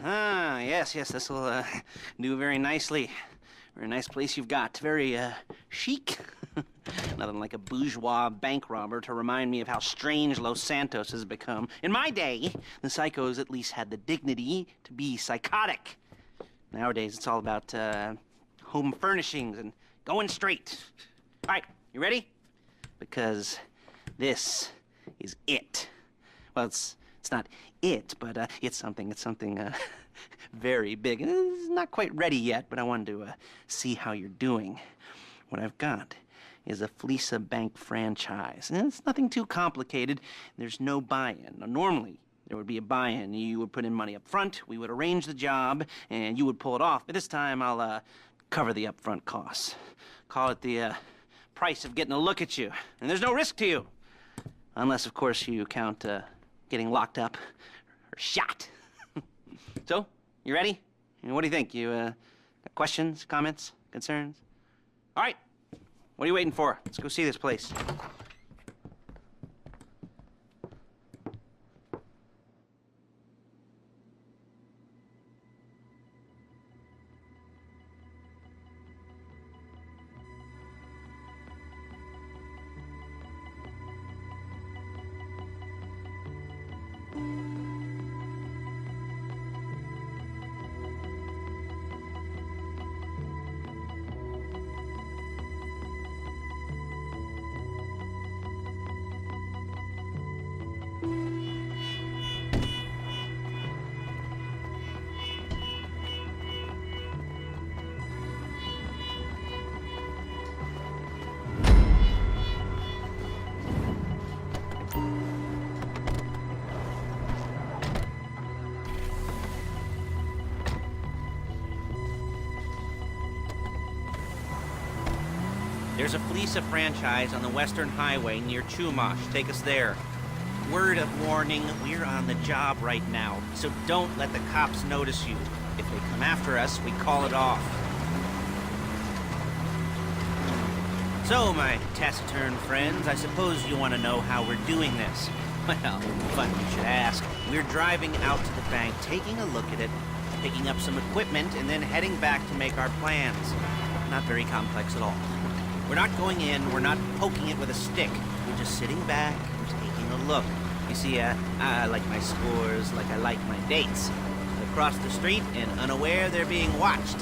Ah, yes, this will do very nicely. Very nice place you've got. Very chic. Nothing like a bourgeois bank robber to remind me of how strange Los Santos has become. In my day, the psychos at least had the dignity to be psychotic. Nowadays, it's all about home furnishings and going straight. All right, you ready? Because this is it. Well, it's not it, but it's something very big. It's not quite ready yet, but I wanted to see how you're doing. What I've got is a Fleeca bank franchise. And it's nothing too complicated. There's no buy-in. Now, normally, there would be a buy-in. You would put in money up front, we would arrange the job, and you would pull it off. But this time, I'll cover the upfront costs. Call it the price of getting a look at you. And there's no risk to you. Unless, of course, you count getting locked up or shot. So, you ready? What do you think? You got questions, comments, concerns? All right. What are you waiting for? Let's go see this place. There's a Fleeca franchise on the Western Highway near Chumash. Take us there. Word of warning, we're on the job right now, so don't let the cops notice you. If they come after us, we call it off. So, my taciturn friends, I suppose you want to know how we're doing this. Well, funny you should ask. We're driving out to the bank, taking a look at it, picking up some equipment, and then heading back to make our plans. Not very complex at all. We're not going in, we're not poking it with a stick. We're just sitting back and taking a look. You see, I like my scores like I like my dates. Across the street and unaware they're being watched.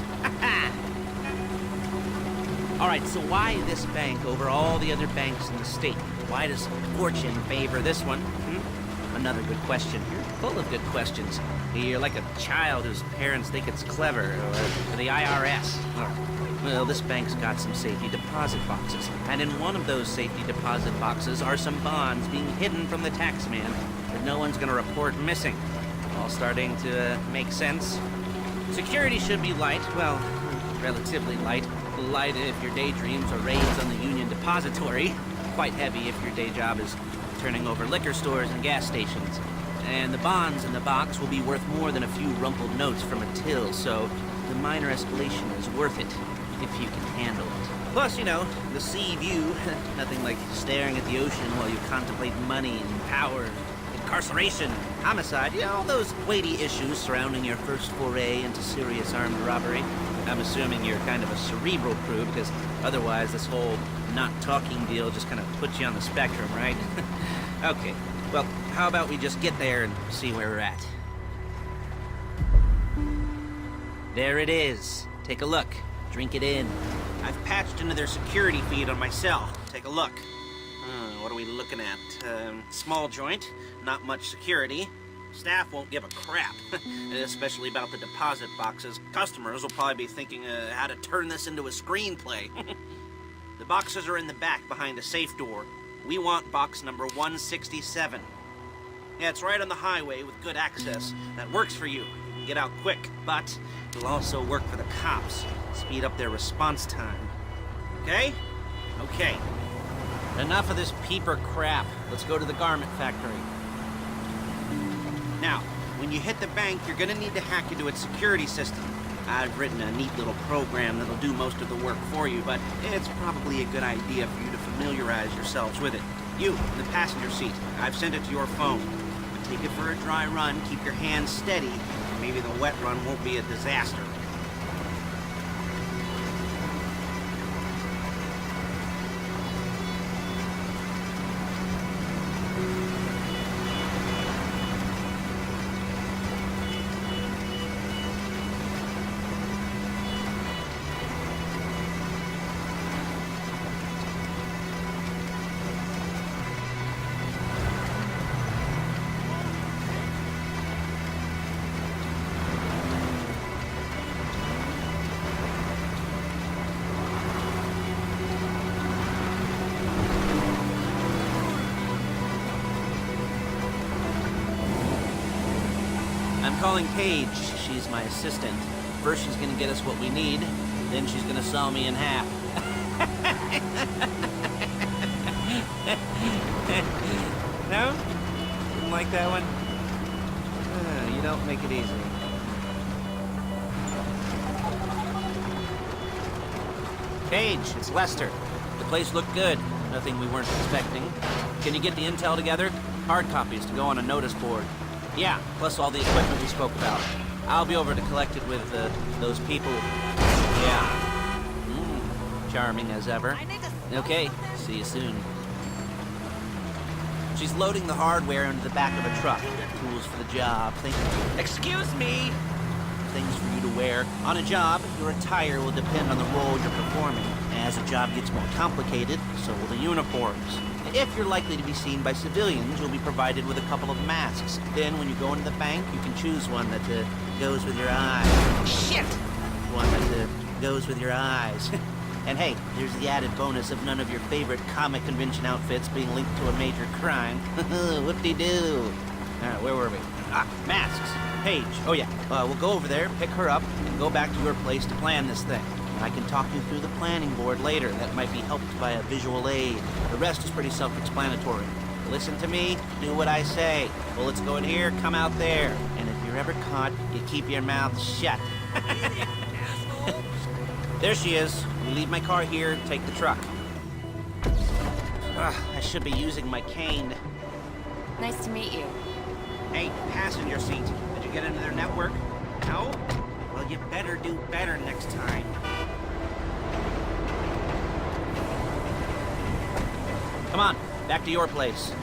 All right, so why this bank over all the other banks in the state? Why does fortune favor this one? Another good question. You're full of good questions. You're like a child whose parents think it's clever, or the IRS. Well, this bank's got some safety deposit boxes, and in one of those safety deposit boxes are some bonds being hidden from the taxman that no one's gonna report missing. All starting to make sense. Security should be light, well, relatively light. Light if your daydreams are raids on the Union Depository. Quite heavy if your day job is turning over liquor stores and gas stations. And the bonds in the box will be worth more than a few rumpled notes from a till, so the minor escalation is worth it. If you can handle it. Plus, you know, the sea view. Nothing like staring at the ocean while you contemplate money and power, incarceration, homicide, you know, all those weighty issues surrounding your first foray into serious armed robbery. I'm assuming you're kind of a cerebral crew, because otherwise this whole not talking deal just kind of puts you on the spectrum, right? Okay, well, how about we just get there and see where we're at? There it is. Take a look. Drink it in. I've patched into their security feed on my cell. Take a look. What are we looking at? Small joint, not much security. Staff won't give a crap, especially about the deposit boxes. Customers will probably be thinking how to turn this into a screenplay. The boxes are in the back behind a safe door. We want box number 167. Yeah, it's right on the highway with good access. That works for you. You can get out quick, but it'll also work for the cops. Speed up their response time. Okay? Okay. Enough of this peeper crap. Let's go to the garment factory. Now, when you hit the bank, you're gonna need to hack into its security system. I've written a neat little program that'll do most of the work for you, but it's probably a good idea for you to familiarize yourselves with it. You, in the passenger seat, I've sent it to your phone. Take it for a dry run, keep your hands steady, and maybe the wet run won't be a disaster. I'm calling Paige. She's my assistant. First she's gonna get us what we need, then she's gonna saw me in half. No? Didn't like that one? You don't make it easy. Paige, it's Lester. The place looked good. Nothing we weren't expecting. Can you get the intel together? Hard copies to go on a notice board. Yeah, plus all the equipment we spoke about. I'll be over to collect it with those people. Yeah. Charming as ever. Okay, see you soon. She's loading the hardware into the back of a truck. Tools for the job. Excuse me! Things for you to wear. On a job, your attire will depend on the role you're performing. As the job gets more complicated, so will the uniforms. If you're likely to be seen by civilians, you'll be provided with a couple of masks. Then, when you go into the bank, you can choose one that goes with your eyes. Shit! One that goes with your eyes. And hey, there's the added bonus of none of your favorite comic convention outfits being linked to a major crime. Whoop-de-doo. Alright, where were we? Masks. Paige. Oh yeah, we'll go over there, pick her up, and go back to your place to plan this thing. I can talk you through the planning board later. That might be helped by a visual aid. The rest is pretty self-explanatory. Listen to me, do what I say. Bullets go in here, come out there. And if you're ever caught, you keep your mouth shut. There she is. We leave my car here, take the truck. I should be using my cane. Nice to meet you. Hey, passenger seat. Did you get into their network? No? Well, you better do better next time. Come on, back to your place.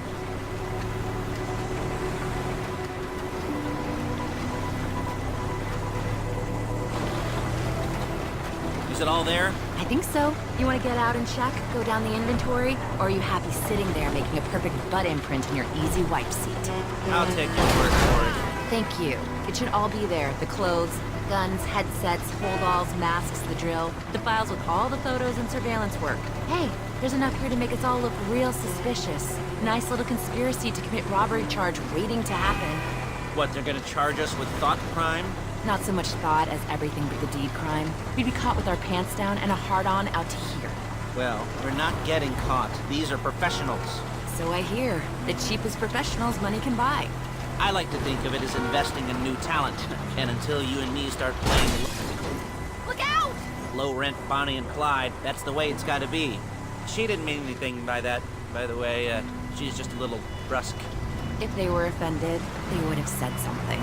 Is it all there? I think so. You want to get out and check? Go down the inventory? Or are you happy sitting there making a perfect butt imprint in your easy wipe seat? I'll take your word for it. Thank you. It should all be there. The clothes, guns, headsets, holdalls, masks, the drill. The files with all the photos and surveillance work. Hey, there's enough here to make us all look real suspicious. Nice little conspiracy to commit robbery charge waiting to happen. What, they're gonna charge us with thought crime? Not so much thought as everything but the deed crime. We'd be caught with our pants down and a hard-on out to here. Well, we're not getting caught. These are professionals. So I hear. The cheapest professionals money can buy. I like to think of it as investing in new talent. And until you and me start playing Look out! low-rent Bonnie and Clyde, that's the way it's gotta be. She didn't mean anything by that, by the way. She's just a little brusque. If they were offended, they would have said something.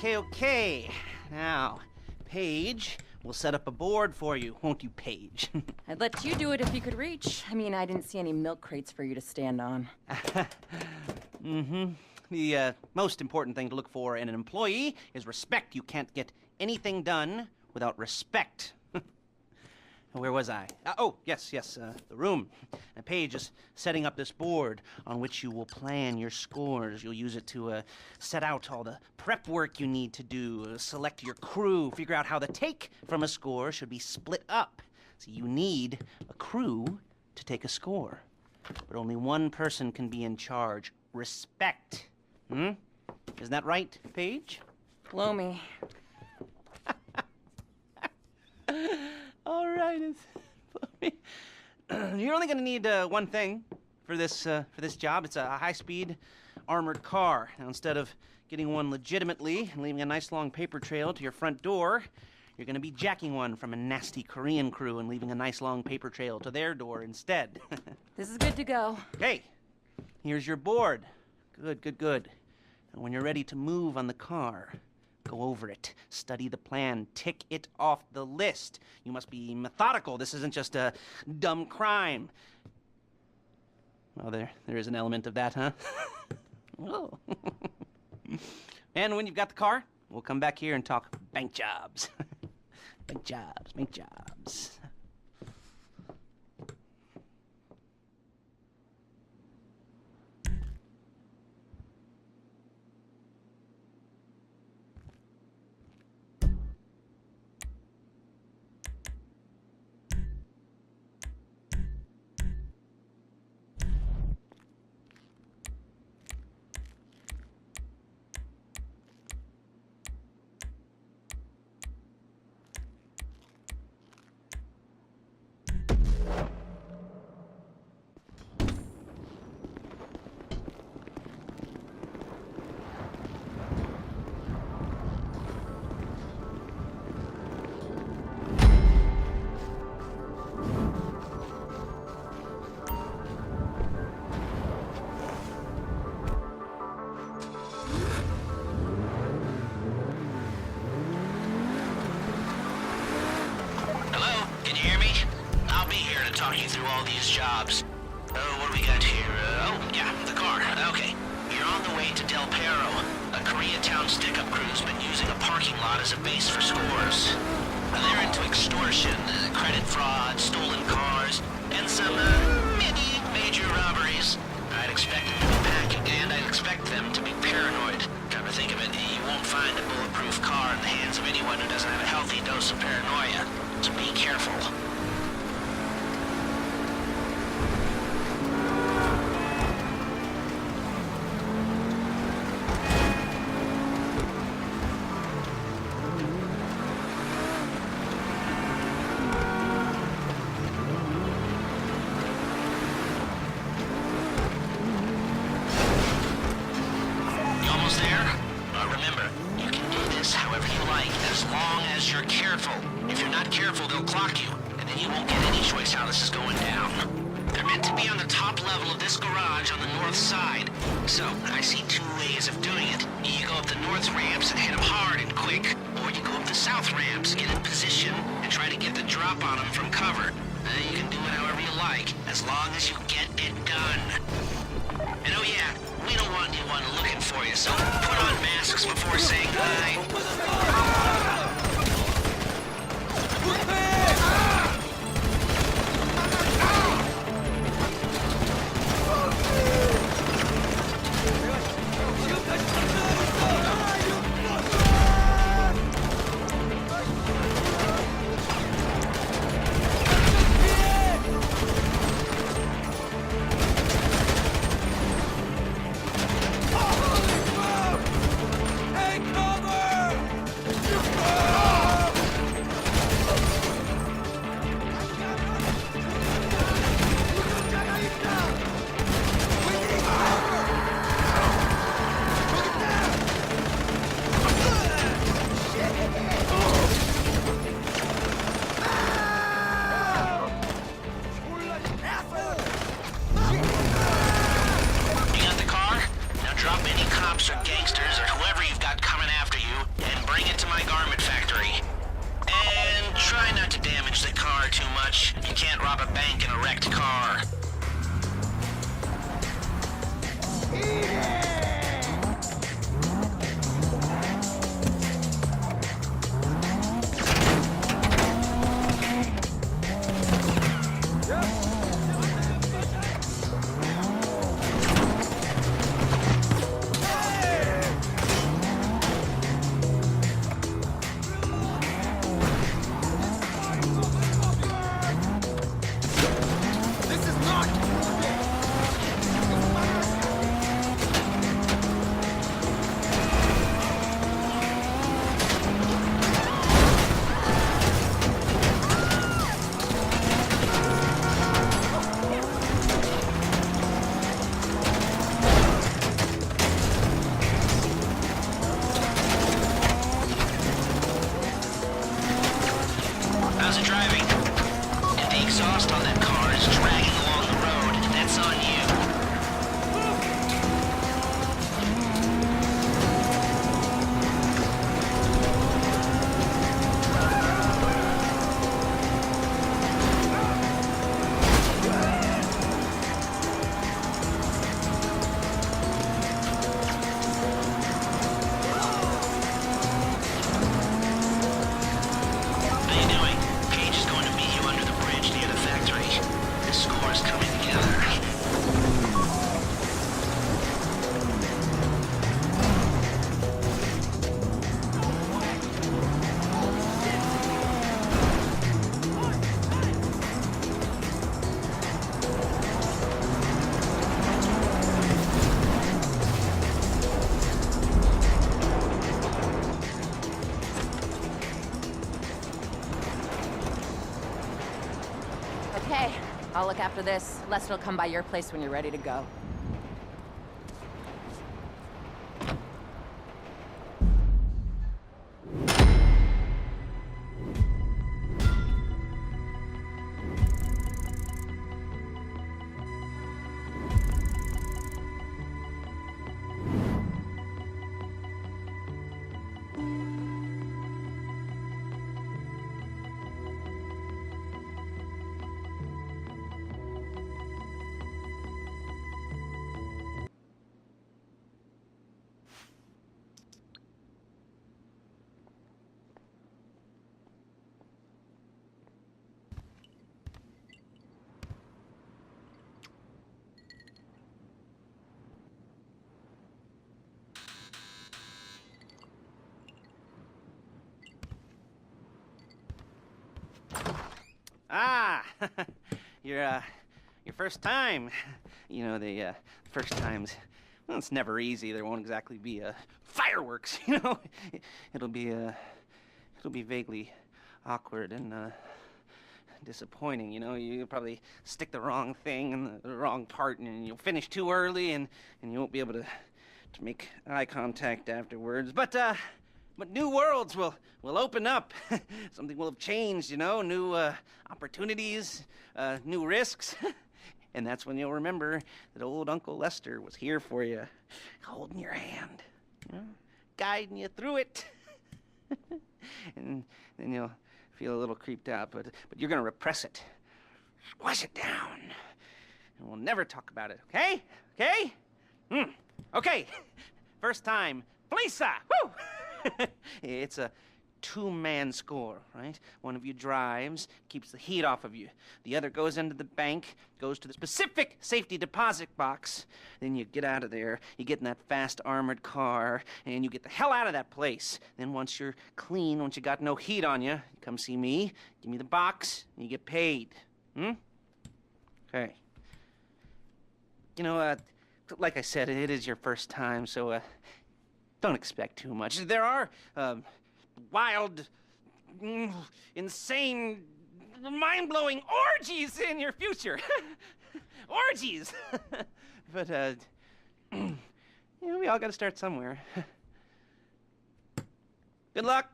Okay. Now, Paige, We'll set up a board for you, won't you, Paige? I'd let you do it if you could reach. I mean, I didn't see any milk crates for you to stand on. The most important thing to look for in an employee is respect. You can't get anything done without respect. Where was I? Yes, the room. And Paige is setting up this board on which you will plan your scores. You'll use it to set out all the prep work you need to do, select your crew, figure out how the take from a score should be split up. So you need a crew to take a score. But only one person can be in charge. Respect. Isn't that right, Paige? Blow me. All right, you're only gonna need one thing for this job. It's a high-speed armored car. Now, instead of getting one legitimately and leaving a nice long paper trail to your front door, you're gonna be jacking one from a nasty Korean crew and leaving a nice long paper trail to their door instead. This is good to go. Okay, here's your board. Good. And when you're ready to move on the car, go over it, study the plan, tick it off the list. You must be methodical. This isn't just a dumb crime. Well, there is an element of that, huh? Oh. And when you've got the car, we'll come back here and talk bank jobs. Bank jobs. Talk you through all these jobs. What do we got here? The car. Okay. You're on the way to Del Perro. A Koreatown stick-up crew's been using a parking lot as a base for scores. They're into extortion, credit fraud, stolen cars, and some, many major robberies. I'd expect them to be packing, and I'd expect them to be paranoid. Come to think of it, you won't find a bulletproof car in the hands of anyone who doesn't have a healthy dose of paranoia. So be careful. And try not to damage the car too much. You can't rob a bank in a wrecked car. How's it driving? If the exhaust on that car is dragging along the road, that's on you. How you doing? Paige is going to meet you under the bridge near the factory. The score's coming together. Okay, I'll look after this. Lester will come by your place when you're ready to go. Ah, your first time. You know, the first times, well, it's never easy. There won't exactly be fireworks, you know. It'll be vaguely awkward and disappointing, you know. You'll probably stick the wrong thing in the wrong part, and you'll finish too early, and you won't be able to make eye contact afterwards. But new worlds will open up. Something will have changed, you know. New opportunities, new risks. And that's when you'll remember that old Uncle Lester was here for you, holding your hand, you know, guiding you through it. And then you'll feel a little creeped out, but you're gonna repress it, squash it down, and we'll never talk about it. Okay? Okay? Okay. First time, Fleeca. Woo! It's a two-man score, right? One of you drives, keeps the heat off of you. The other goes into the bank, goes to the specific safety deposit box. Then you get out of there, you get in that fast armored car, and you get the hell out of that place. Then once you're clean, once you got no heat on you, you come see me, give me the box, and you get paid. Okay. You know, like I said, it is your first time, so don't expect too much. There are wild, insane, mind-blowing orgies in your future. Orgies! But, you know, we all gotta start somewhere. Good luck!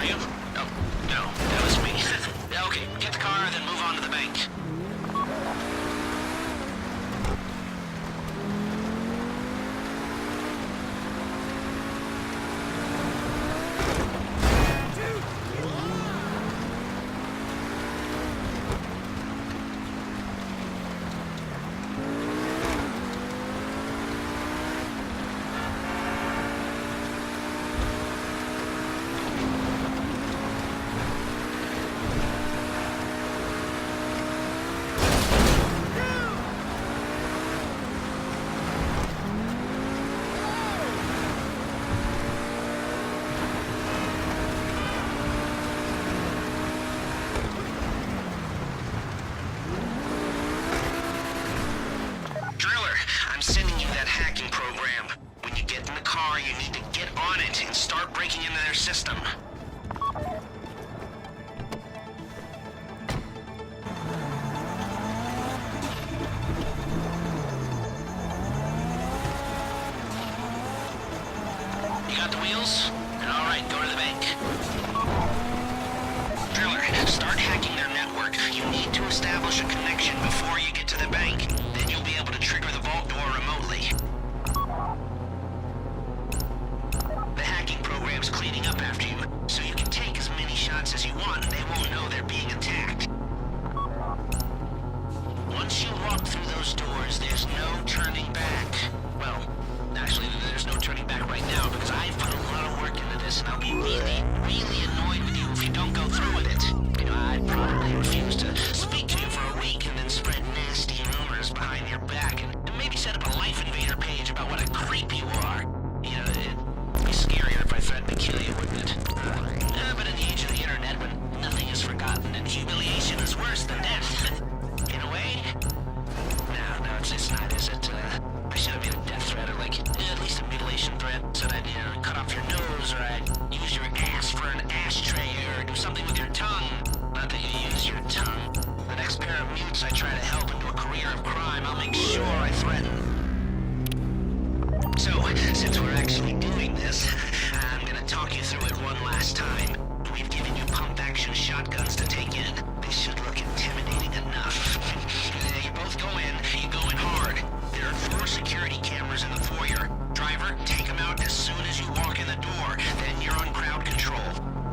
were you? Oh, no, that was me. Okay, get the car, then move on to the bank. Driller, I'm sending you that hacking program. When you get in the car, you need to get on it and start breaking into their system. You got the wheels? All right, go to the bank. Driller, start hacking their network. You need to establish a connection before you get to the bank. Then you'll be able to trigger the vault door remotely. The hacking program's cleaning up after you, so you can take as many shots as you want and they won't know they're being attacked. Once you walk through those doors, there's no turning back. Well, actually, there's no turning back right now because I've put a lot of work into this and I'll be really, really annoyed with you if you don't go through with it. You know, I'd probably refuse to speak to you for a week and then spread nasty rumors behind your back and maybe set up a Life Invader page about what a creep you are. You know, it'd be scarier if I threatened to kill you, wouldn't it? But in the age of the internet, when nothing is forgotten and humiliation is worse than death, in a way? No, it's not, is it? I should have made a death threat or like at least a mutilation threat. Said I'd cut off your nose or I'd use your ass for an ashtray or do something with your tongue. Not that you use your tongue. The next pair of mutes I try to help into a career of crime, I'll make sure I threaten. So, since we're actually doing this, I'm gonna talk you through it one last time. We've given you pump-action shotguns to take in. They should look intimidating enough. You both go in, you go in hard. There are 4 security cameras in the foyer. Driver, take them out as soon as you walk in the door. Then you're on crowd control.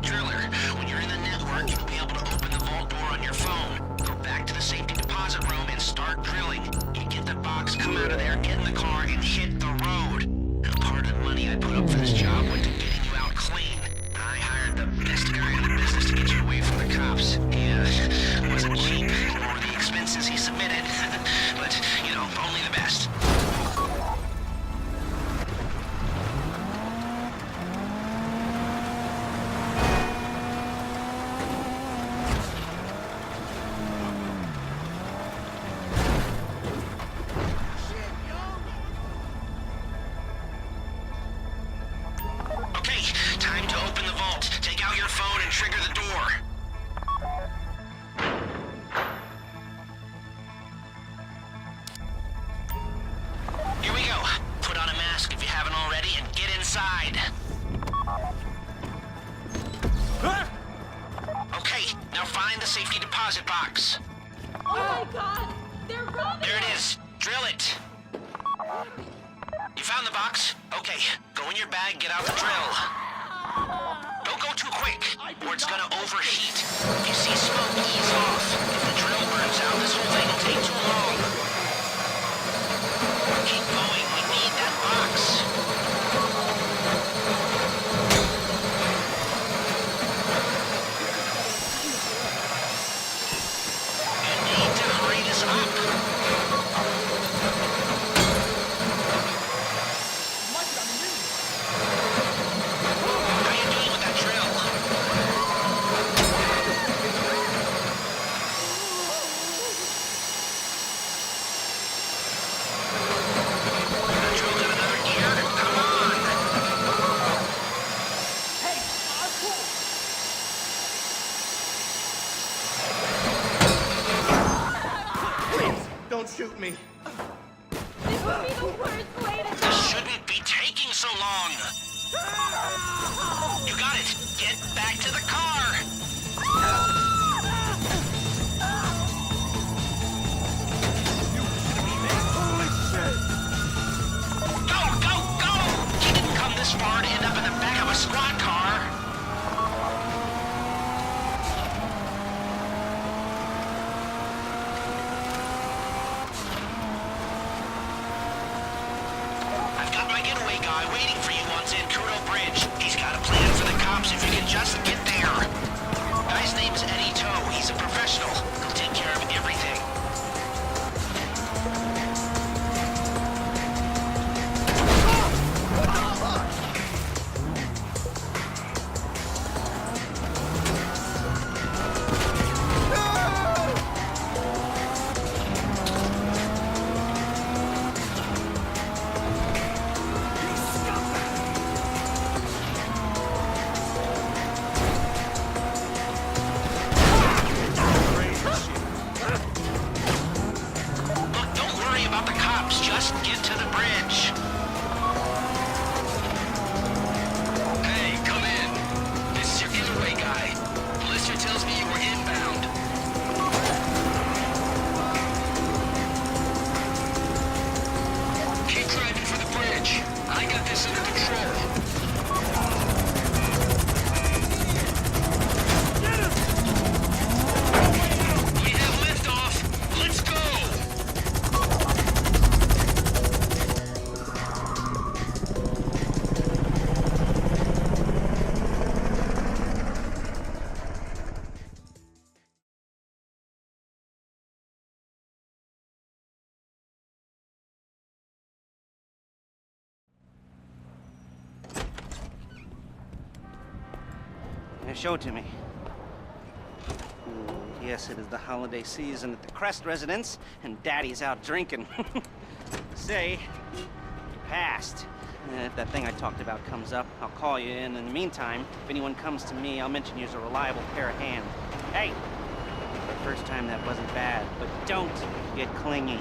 Driller, when you're in the network, you'll be able to open the vault door on your phone. Go back to the safety deposit room and start drilling. You get the box, come out of there, get in the car, and hit the road. Now, part of the money I put up for this job went to getting you out clean. I hired the best guy in the business to get you away from the cops. He wasn't cheap, nor the expenses he submitted. But, you know, only the best. Okay, time to open the vault. Take out your phone and trigger the door. Here we go. Put on a mask if you haven't already and get inside. Okay, now find the safety deposit box. Oh my god! They're robbing There it is. Drill it. You found the box? Okay, go in your bag, get out the drill. Don't go too quick, or it's gonna overheat. If you see smoke, ease off. If the drill burns out, this whole thing will take too long. Keep going, we need that box. You need to hurry this up. How you doing with that drill? That drill got another gear? Come on! Hey, cool. Please, don't shoot me. This would be the worst way to This shouldn't be taking so long! You got it! Get back to the car! Go, go, go! You didn't come this far to end up in the back of a squad car! I've got my getaway guy waiting for you on Zancudo Bridge. He's got a plan for the cops if you can just get there. Guy's name's Eddie Toe. He's a professional. He'll take care of everything. Look, don't worry about the cops. Just get to the bridge. Hey, come in. This is your getaway guy. Blister tells me you were inbound. Keep driving for the bridge. I got this under control. We have liftoff. Let's go. Show it to me. Yes, it is the holiday season at the Crest residence, and Daddy's out drinking. Say, you passed. If that thing I talked about comes up, I'll call you in. In the meantime, if anyone comes to me, I'll mention you as a reliable pair of hands. Hey, the first time that wasn't bad, but don't get clingy.